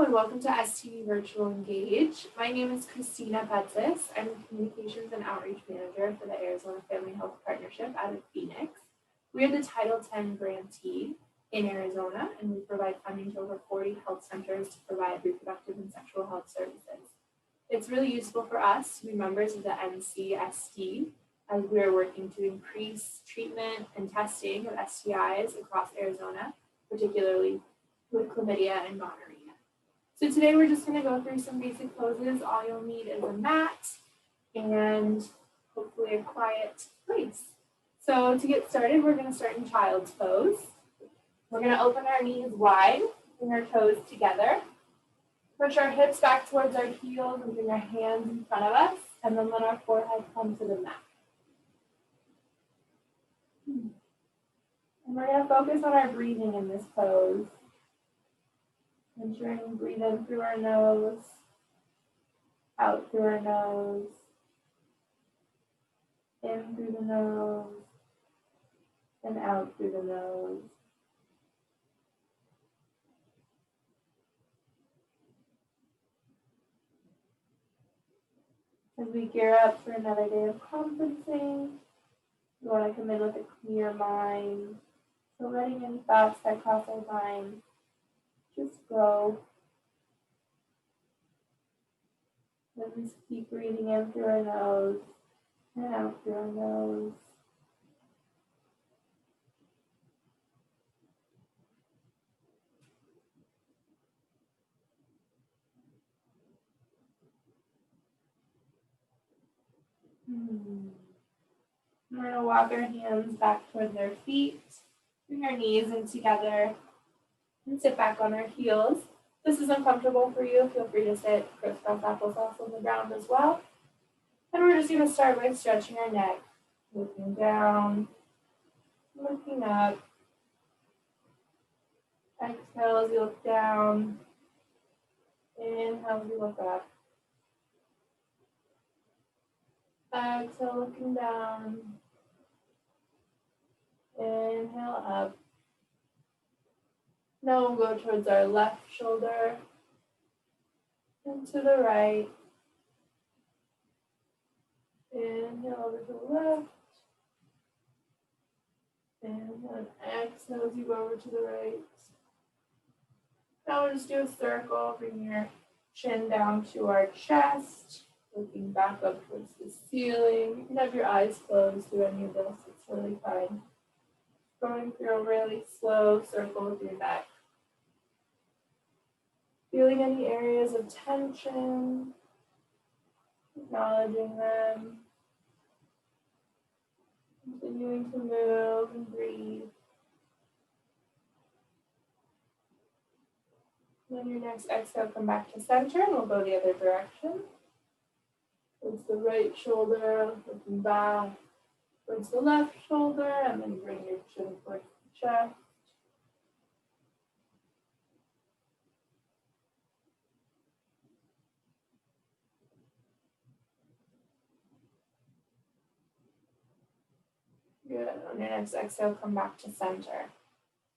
and welcome to STV Virtual Engage. My name is Christina. I'm the Communications and Outreach Manager for the Arizona Family Health Partnership out of Phoenix. We are the Title X grantee in Arizona, and we provide funding to over 40 health centers to provide reproductive and sexual health services. It's really useful for us to be members of the NCST as we are working to increase treatment and testing of STIs across Arizona, particularly with chlamydia and gonorrhea. So today we're just going to go through some basic poses. All you'll need is a mat and hopefully a quiet place. So to get started, we're going to start in child's pose. We're going to open our knees wide, bring our toes together, push our hips back towards our heels and bring our hands in front of us, and then let our forehead come to the mat. And we're going to focus on our breathing in this pose. Ensuring breathe in through our nose, out through our nose, in through the nose, and out through the nose. As we gear up for another day of conferencing, we want to come in with a clear mind. So letting any thoughts that cross our mind just go. Let's keep breathing in through our nose and out through our nose. We're going to walk our hands back towards our feet, bring our knees in together, and sit back on our heels. If this is uncomfortable for you, feel free to sit crisscross applesauce on the ground as well. And we're just going to start by stretching our neck, looking down, looking up. Exhale as you look down. Inhale as you look up. Exhale, looking down. Inhale up. Now we'll go towards our left shoulder and to the right. Inhale over to the left. Inhale and exhale as you go over to the right. Now we'll just do a circle. Bring your chin down to our chest, looking back up towards the ceiling. You can have your eyes closed, do any of this, it's really fine. Going through a really slow circle with your neck. Feeling any areas of tension, acknowledging them, continuing to move and breathe. Then your next exhale, come back to center, and we'll go the other direction. Towards the right shoulder, looking back, towards the left shoulder, and then bring your chin towards the chest. Good. On your next exhale, come back to center.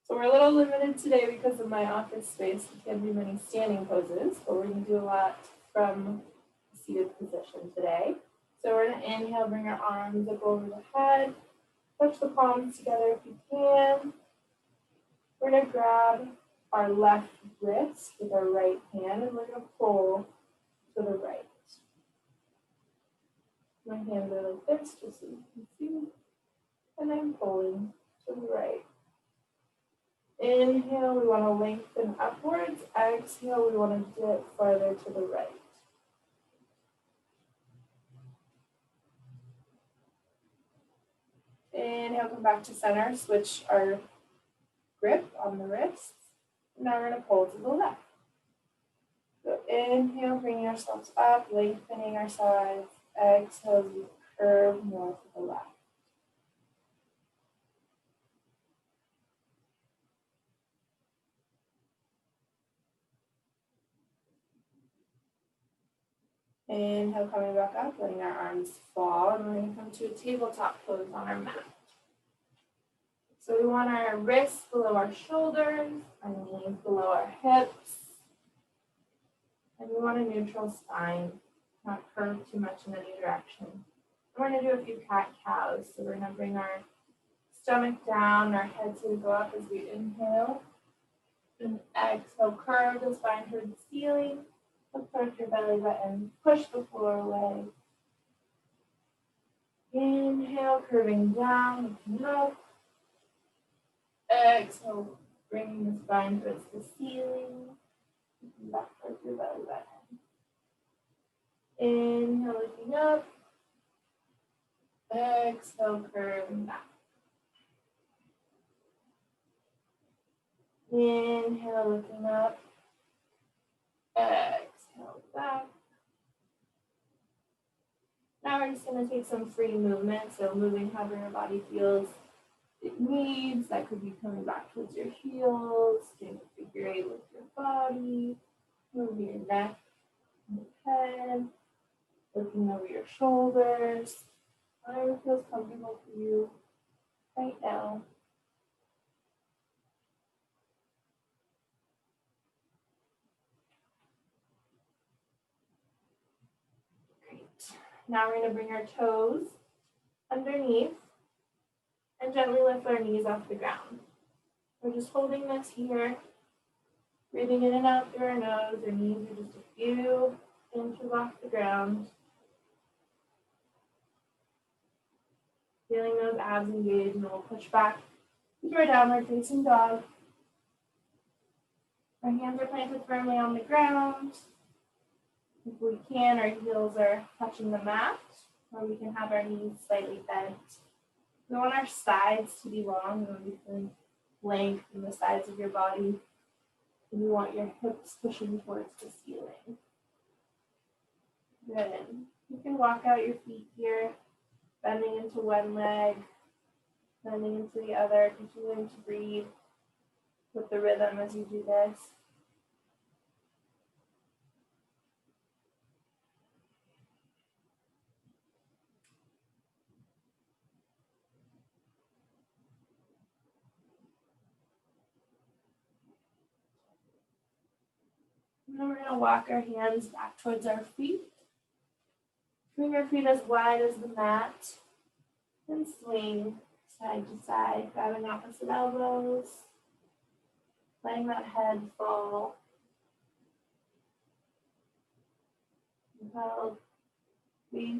So we're a little limited today because of my office space. We can't do many standing poses, but we're going to do a lot from a seated position today. So we're going to inhale, bring our arms up over the head. Touch the palms together if you can. We're going to grab our left wrist with our right hand, and we're going to pull to the right. My hands are like this, just so you can see. And I'm pulling to the right. Inhale, we want to lengthen upwards. Exhale, we want to dip farther to the right. Inhale, come back to center. Switch our grip on the wrists. Now we're going to pull to the left. So inhale, bringing ourselves up, lengthening our sides. Exhale, we curve more to the left. Inhale, coming back up, letting our arms fall, and we're going to come to a tabletop pose on our mat. So we want our wrists below our shoulders, our knees below our hips. We want a neutral spine, not curve too much in any direction. We're going to do a few cat-cows. So we're going to bring our stomach down, our head's going to go up as we inhale. And exhale, curve the spine towards the ceiling. Look towards your belly button. Push the floor away. Inhale, curving down, looking up. Exhale, bringing the spine towards the ceiling. Looking back towards your belly button. Inhale, looking up. Exhale, curving back. Inhale, looking up. Exhale, back. Now we're just going to take some free movement. So moving however your body feels it needs. That could be coming back towards your heels, doing a figure eight with your body, moving your neck and your head, looking over your shoulders. Whatever feels comfortable for you right now. Great. Now we're going to bring our toes underneath and gently lift our knees off the ground. We're just holding this here, breathing in and out through our nose. Our knees are just a few inches off the ground. Feeling those abs engaged, and then we'll push back into our downward facing dog. Our hands are planted firmly on the ground. If we can, our heels are touching the mat, or we can have our knees slightly bent. We want our sides to be long. We want to be feeling length in the sides of your body. And you want your hips pushing towards the ceiling. Good. You can walk out your feet here, bending into one leg, bending into the other, continuing to breathe with the rhythm as you do this. And then we're going to walk our hands back towards our feet. Bring our feet as wide as the mat and swing side to side, grabbing opposite elbows, letting that head fall.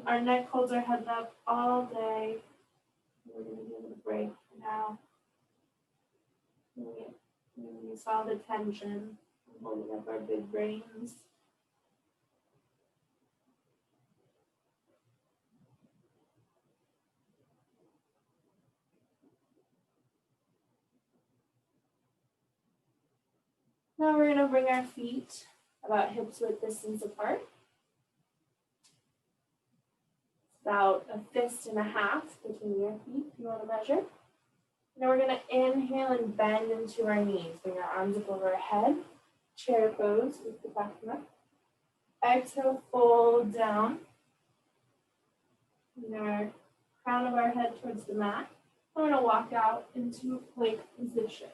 Our neck holds our head up all day. We're going to give it a break for now. We saw the tension holding up our big brains. Now we're going to bring our feet about hips width distance apart. About a fist and a half between your feet if you want to measure. Now we're going to inhale and bend into our knees. Bring our arms up over our head. Chair pose with the back of the neck. Exhale, fold down. Bring our crown of our head towards the mat. We're going to walk out into a plank position.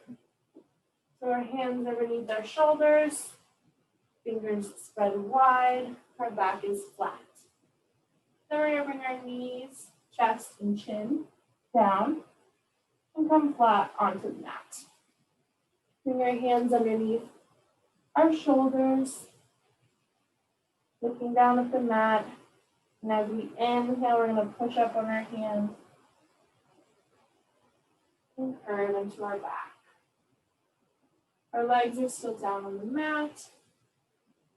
So our hands are beneath our shoulders. Fingers spread wide. Our back is flat. Then we're going to bring our knees, chest, and chin down and come flat onto the mat. Bring our hands underneath our shoulders, looking down at the mat. And as we inhale, we're going to push up on our hands and curve into our back. Our legs are still down on the mat.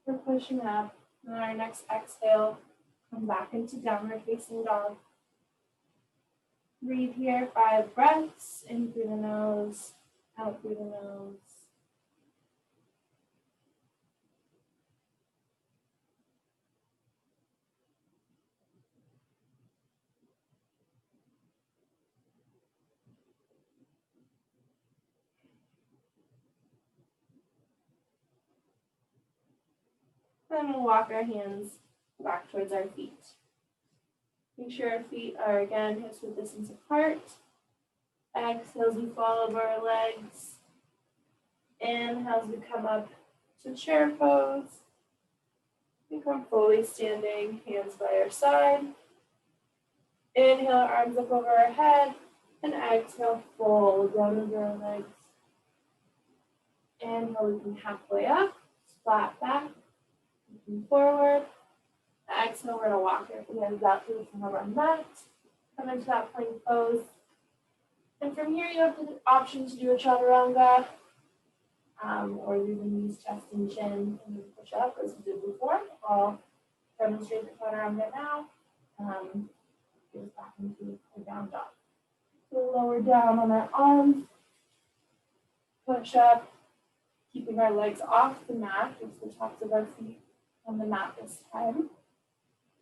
We're pushing up. And on our next exhale, come back into downward facing dog. Breathe here, 5 breaths, in through the nose, out through the nose. Then we'll walk our hands back towards our feet. Make sure our feet are, again, hips width distance apart. Exhale as we fall over our legs. Inhale as we come up to chair pose. Become fully standing, hands by our side. Inhale, arms up over our head, and exhale, fold down over our legs. Inhale, looking halfway up, flat back, looking forward. Exhale, we're gonna walk our hands out to the front of our mat. Come into that plank pose. And from here, you have the option to do a chaturanga, or you can use chest and chin and push up as we did before. I'll demonstrate the chaturanga now. Goes back into a down dog. So lower down on our arms, push up, keeping our legs off the mat, just the tops of our feet on the mat this time.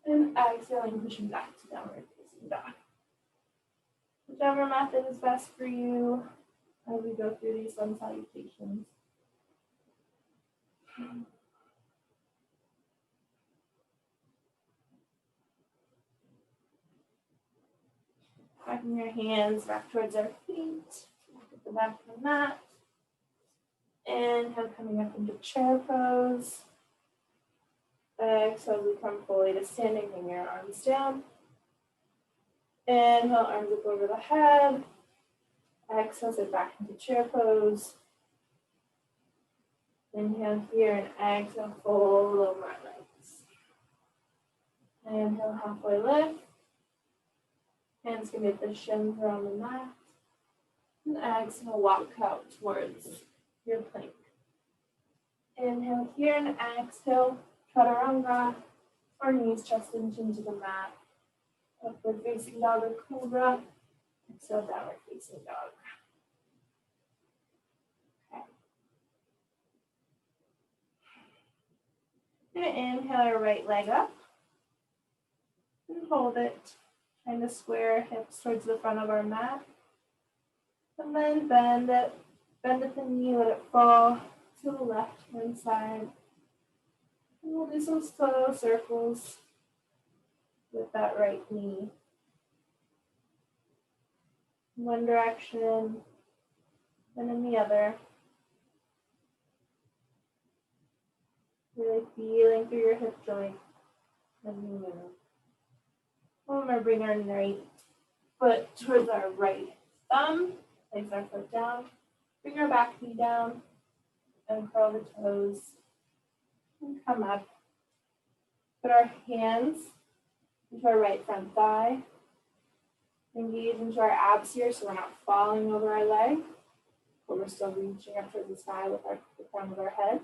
And exhaling, pushing back to downward facing dog. Whichever method is best for you as we go through these sun salutations. Backing your hands back towards our feet, back at the back of the mat. Inhale, coming up into chair pose. Exhale, we come fully to standing, bring your arms down. Inhale, arms up over the head. Exhale, sit back into chair pose. Inhale here and exhale, fold over our legs. Inhale, halfway lift. Hands can get the shins around the mat. And exhale, walk out towards your plank. Inhale here and exhale, chaturanga, or knees, chest, and chin to the mat. Upward facing dog or cobra. Exhale, downward facing dog. Okay. I'm going to inhale our right leg up and hold it. Trying to square hips towards the front of our mat. And then bend it. Bend at the knee, let it fall to the left hand side. And we'll do some slow circles with that right knee. In one direction, and in the other. Really feeling through your hip joint as we move. Remember, bring our right foot towards our right thumb. Place our foot down. Bring our back knee down. And curl the toes. And come up. Put our hands into our right front thigh. Engage into our abs here so we're not falling over our leg. But we're still reaching up towards the sky with the crown of our head.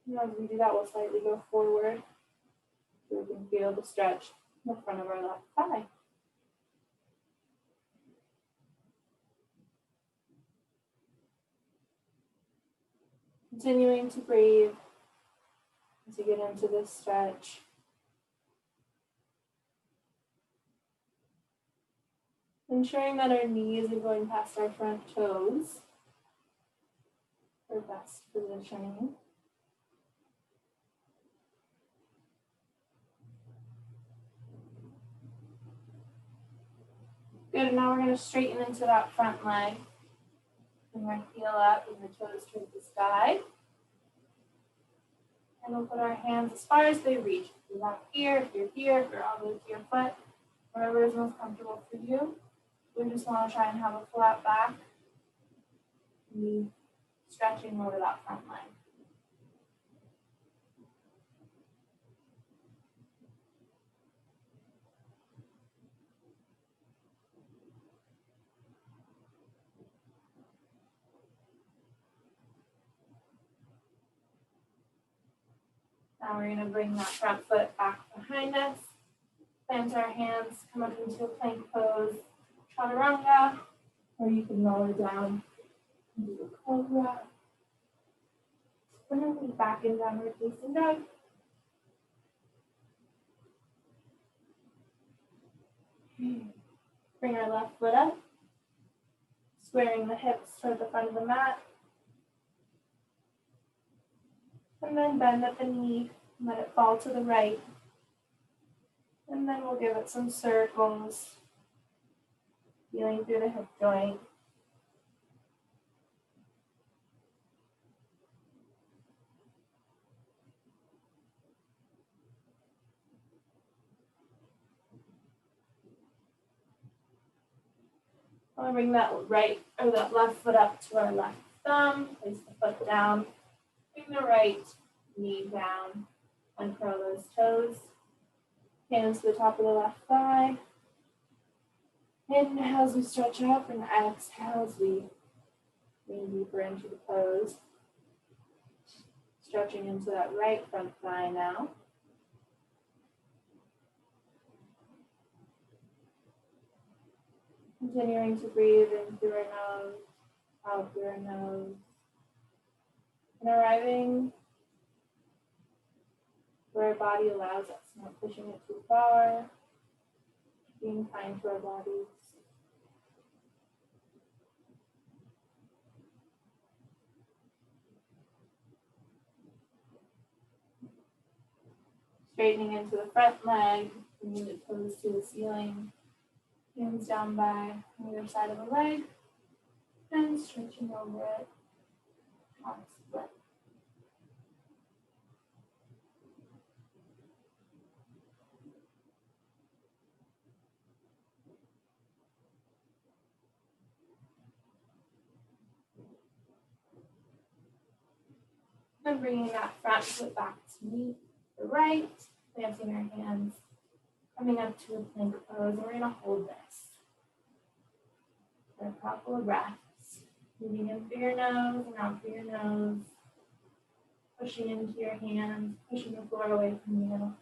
And as we do that, we'll slightly go forward so we can feel the stretch in the front of our left thigh. Continuing to breathe as we get into this stretch. Ensuring that our knees are going past our front toes for best positioning. Good, now we're going to straighten into that front leg. Bring our heel up and the toes towards the sky. And we'll put our hands as far as they reach. If you're not here, if you're here, if you're all the way to your foot, whatever is most comfortable for you. We just want to try and have a flat back. Stretching over that front leg. Now we're going to bring that front foot back behind us. Plant our hands, come up into a plank pose, chaturanga, or you can lower down into the cobra. Bring our feet back in downward facing dog. Bring our left foot up, squaring the hips toward the front of the mat. And then bend at the knee, and let it fall to the right. And then we'll give it some circles, feeling through the hip joint. I'll bring that right or that left foot up to our left thumb. Place the foot down. Bring the right knee down. Uncurl those toes. Hands to the top of the left thigh. Inhale as we stretch up, and exhale as we lean deeper into the pose. Stretching into that right front thigh now. Continuing to breathe in through our nose, out through our nose. And arriving where our body allows us, not pushing it too far, being kind to our bodies. Straightening into the front leg, bringing the toes to the ceiling, hands down by either side of the leg, and stretching over it, half split. And bringing that front foot back to meet the right, planting our hands, coming up to a plank pose, and we're going to hold this for a couple of breaths. Breathing in through your nose and out through your nose. Pushing into your hands, pushing the floor away from you.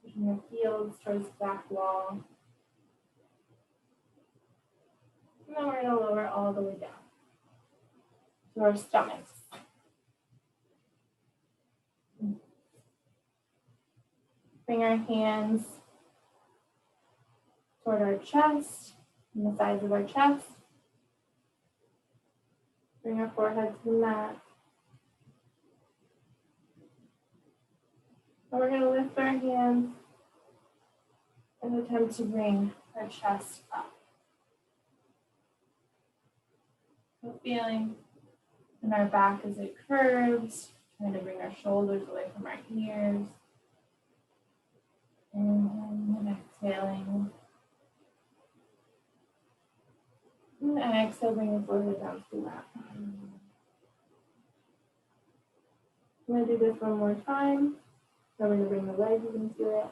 Pushing your heels towards the back wall. And then we're going to lower all the way down to our stomachs. Bring our hands toward our chest and the sides of our chest. Bring our forehead to the mat. And we're going to lift our hands and attempt to bring our chest up. So feeling in our back as it curves, trying to bring our shoulders away from our ears. Inhaling and exhaling. And exhale, bring your forehead down to the mat. I'm going to do this one more time. So we're going to bring the legs into it.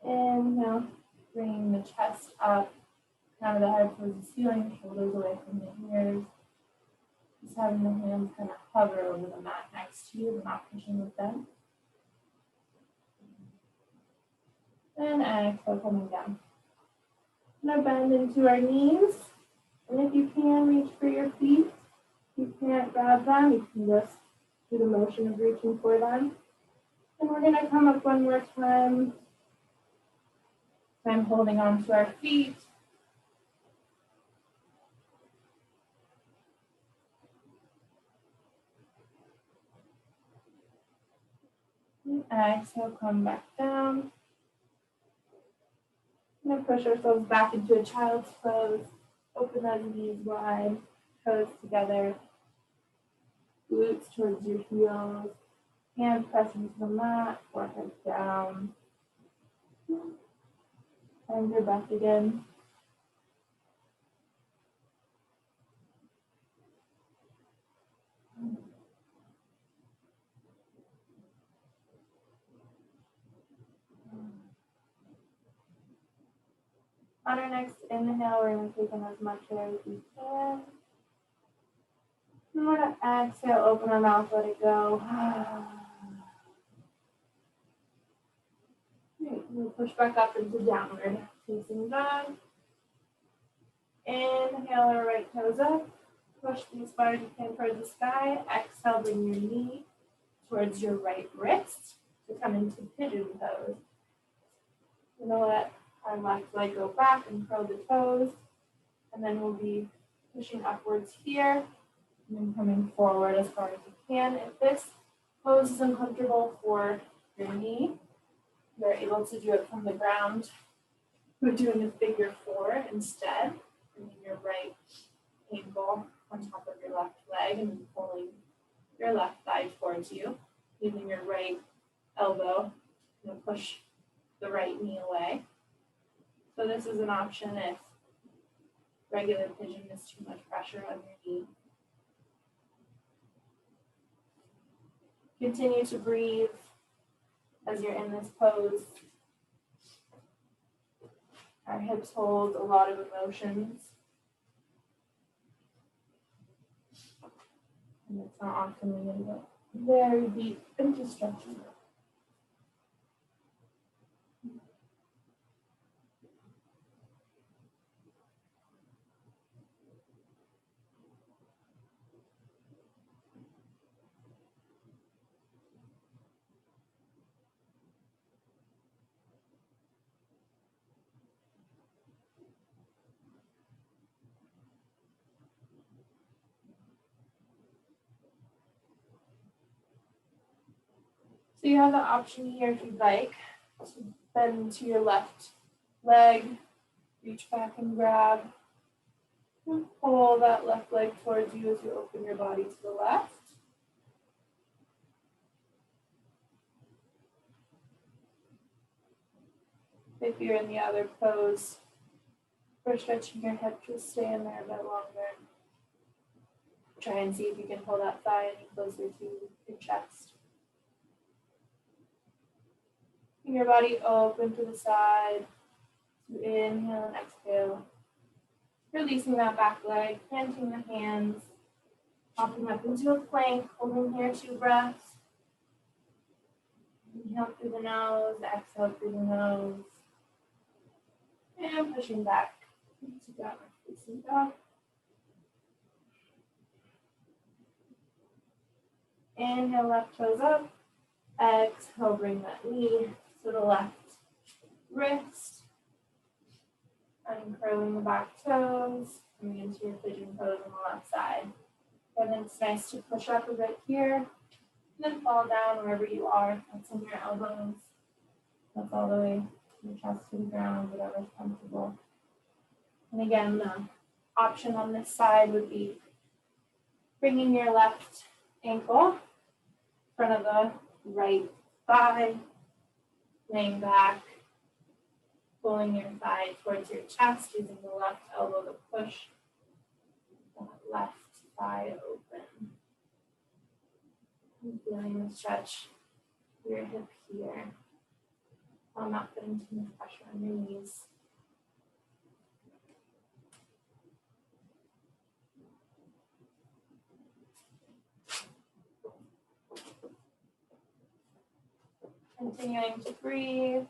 Inhale, bring the chest up, crown of the head towards the ceiling, shoulders away from the ears. Just having the hands kind of hover over the mat next to you, but not pushing with them. And exhale, coming down. Now bend into our knees. And if you can, reach for your feet. If you can't grab them, you can just do the motion of reaching for them. And we're going to come up one more time. I'm holding on to our feet. And exhale, come back down. And then push ourselves back into a child's pose. Open those knees wide, toes together, glutes towards your heels, hands pressing to the mat, forehead down. Find your breath again. On our next inhale, we're going to take in as much air as we can. And we're going to exhale, open our mouth, let it go. We'll push back up into downward facing dog. Inhale our right toes up. Push as far as you can towards the sky. Exhale, bring your knee towards your right wrist to come into pigeon pose. We're going to let our left leg go back and curl the toes. And then we'll be pushing upwards here and then coming forward as far as you can. If this pose is uncomfortable for your knee, you're able to do it from the ground. We're doing a figure four instead, bringing your right ankle on top of your left leg and then pulling your left thigh towards you, using your right elbow to push the right knee away. So this is an option if regular pigeon is too much pressure on your knee. Continue to breathe as you're in this pose. Our hips hold a lot of emotions. And it's not often we can go very deep into stretching. So you have the option here, if you'd like, to bend to your left leg, reach back and grab, and pull that left leg towards you as you open your body to the left. If you're in the other pose, for stretching your hip, just stay in there a bit longer. Try and see if you can pull that thigh any closer to your chest. Bring your body open to the side. So inhale and exhale. Releasing that back leg, planting the hands, popping up into a plank, holding here 2 breaths. Inhale through the nose, exhale through the nose. And pushing back to downward facing dog. Inhale, left toes up. Exhale, bring that knee to the left wrist. Uncurling the back toes, coming into your pigeon pose on the left side. And then it's nice to push up a bit here, and then fall down wherever you are. That's in your elbows. That's all the way to your chest to the ground, whatever's comfortable. And again, the option on this side would be bringing your left ankle in front of the right thigh, laying back, pulling your thigh towards your chest, using the left elbow to push that left thigh open. And feeling the stretch of your hip here, while not putting too much pressure on your knees. Continuing to breathe.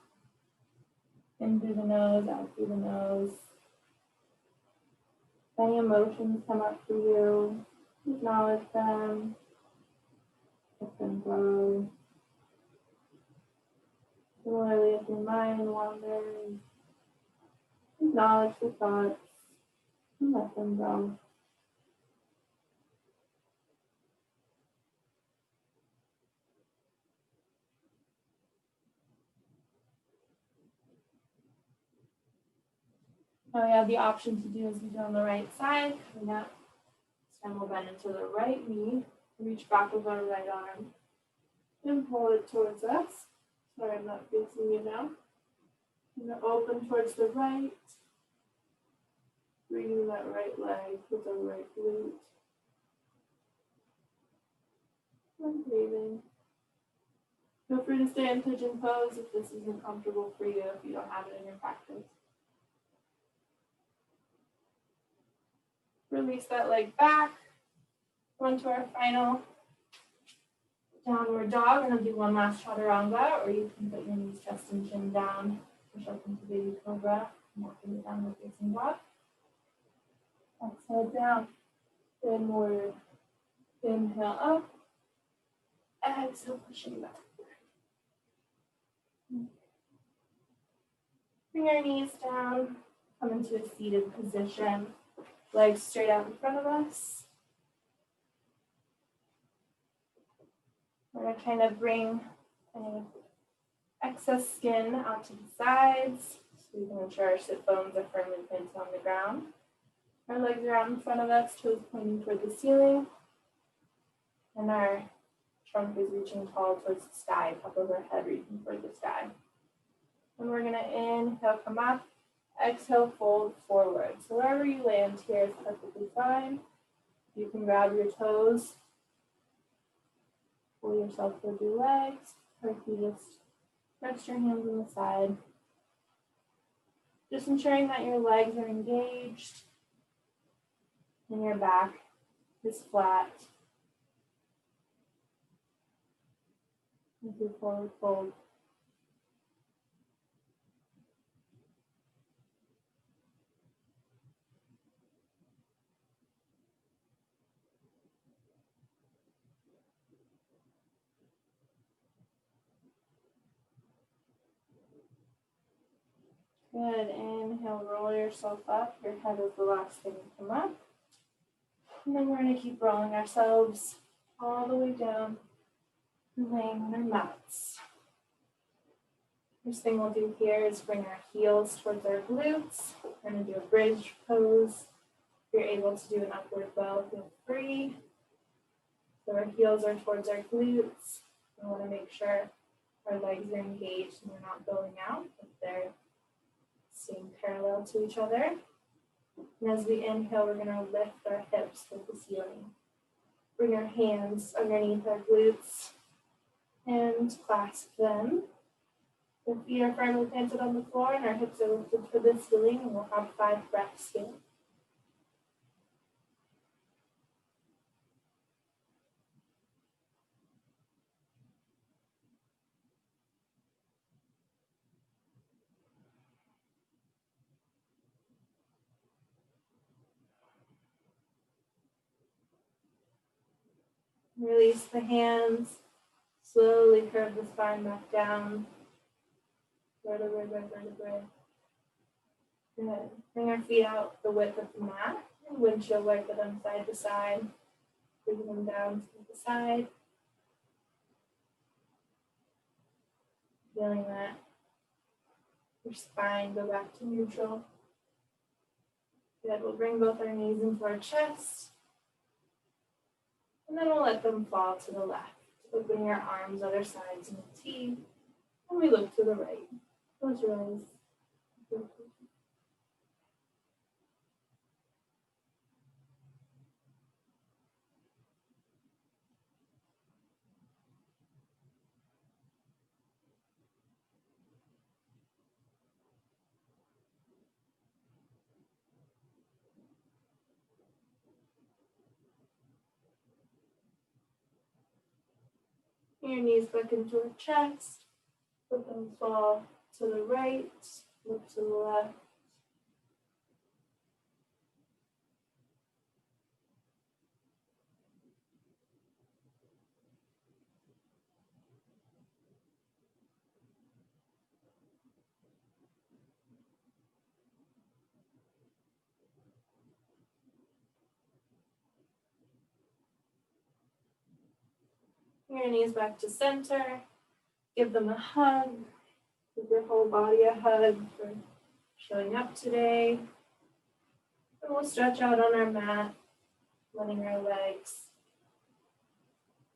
In through the nose, out through the nose. If any emotions come up for you, acknowledge them. Let them go. Similarly, if your mind wanders, acknowledge the thoughts and let them go. Now we have the option to do as we do on the right side. Coming up, this time we'll bend into the right knee, reach back with our right arm, and pull it towards us. Sorry, I'm not facing you now. I'm going to open towards the right, bringing that right leg with the right glute. And breathing. Feel free to stay in pigeon pose if this isn't comfortable for you, if you don't have it in your practice. Release that leg back. Go into our final downward dog, and I'll do one last chaturanga, or you can put your knees, chest, and chin down. Push up into baby cobra, walking it downward facing dog. Exhale down. Inward. Inhale up. Exhale, pushing back. Bring our knees down. Come into a seated position. Legs straight out in front of us. We're going to kind of bring any excess skin out to the sides so we can ensure our sit bones are firmly planted on the ground. Our legs are out in front of us, toes pointing toward the ceiling, and our trunk is reaching tall towards the sky, top of our head reaching toward the sky. And we're going to inhale, come up, Exhale, fold forward. So wherever you land here is perfectly fine. You can grab your toes, pull yourself towards your legs, or if you just rest your hands on the side. Just ensuring that your legs are engaged and your back is flat. With your forward fold. Good. Inhale, roll yourself up. Your head is the last thing to come up. And then we're going to keep rolling ourselves all the way down and laying on our mats. First thing we'll do here is bring our heels towards our glutes. We're going to do a bridge pose. If you're able to do an upward bow, feel free. So our heels are towards our glutes. We want to make sure our legs are engaged and they're not going out, but they're staying parallel to each other. And as we inhale, we're going to lift our hips to the ceiling. Bring our hands underneath our glutes and clasp them. The feet are firmly planted on the floor and our hips are lifted to the ceiling, and we'll have 5 breaths here. Release the hands. Slowly curve the spine back down. Vertebrae by vertebrae. Good. Bring our feet out the width of the mat and windshield wiper them side to side. Bring them down to the side. Feeling that your spine go back to neutral. Good. We'll bring both our knees into our chest. And then we'll let them fall to the left. Open your arms, other sides in a T. And we look to the right. Close your eyes. Your knees back into our chest. Let them fall to the right. Look to the left. Your knees back to center. Give them a hug. Give your whole body a hug for showing up today. And we'll stretch out on our mat, letting our legs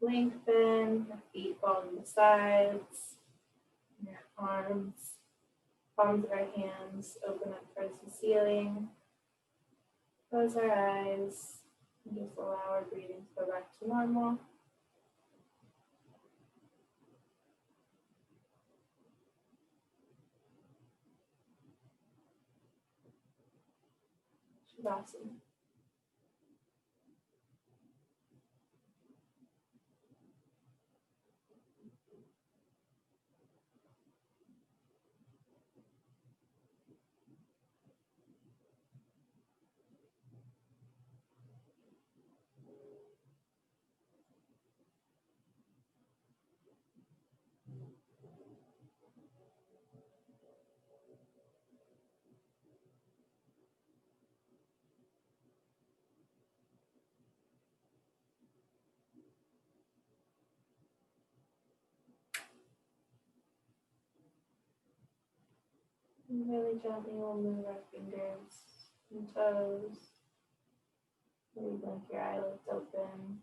lengthen, our feet fall to the sides, and your arms, palms of our hands open up towards the ceiling. Close our eyes and just allow our breathing to go back to normal. Shavasana. And really gently we'll move our fingers and toes. Maybe blink your eyelids open.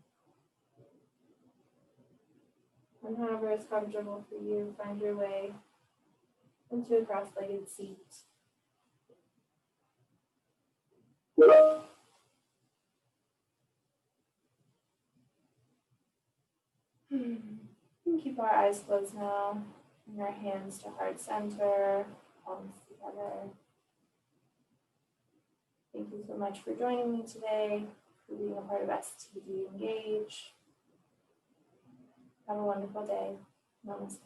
And however is comfortable for you, find your way into a cross-legged seat. And keep our eyes closed now. Bring our hands to heart center, palms together. Thank you so much for joining me today, for being a part of STD Engage. Have a wonderful day. Namaste.